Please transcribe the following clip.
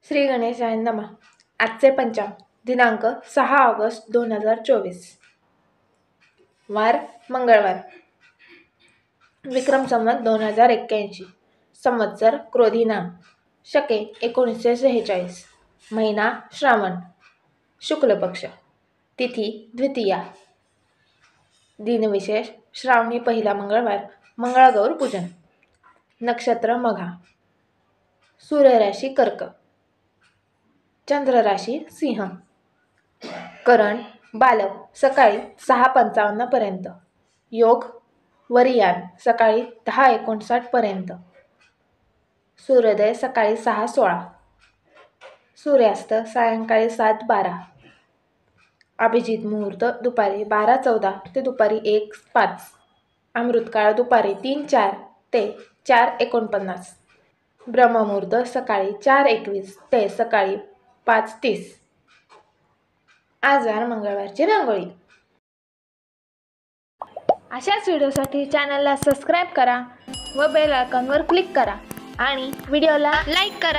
श्री गणेशाय नमः। आजचे पंचांग दिनांक 6 ऑगस्ट 2024, वार मंगळवार, विक्रम संवत 2081, संवत्सर क्रोधी नाम, शके 1946, महिना श्रावण, शुक्ल पक्ष, तिथी द्वितीया, दिनविशेष श्रावणी पहिला मंगळवार, मंगळागौर पूजन, नक्षत्र मघा, सूर्य राशी कर्क, चंद्र राशी सिंह, करण बालक सकाळी 6:55 पर्यंत, योग वरियान सकाळी 10:59 पर्यंत, सूर्योदय सकाळी 6:16, सूर्यास्त सायंकाळी 7:12, अभिजित मुहूर्त दुपारी 12:14 ते दुपारी 1:05, अमृतकाळ दुपारी 3:04 ते 4:49, ब्रह्ममुहूर्त सकाळी 4:21 ते सकाळी 5:30. आज वार मंगळवारची रांगोळी. अशाच व्हिडिओसाठी चॅनलला सबस्क्राईब करा व बेल आयकॉनवर क्लिक करा आणि व्हिडिओला लाईक करा.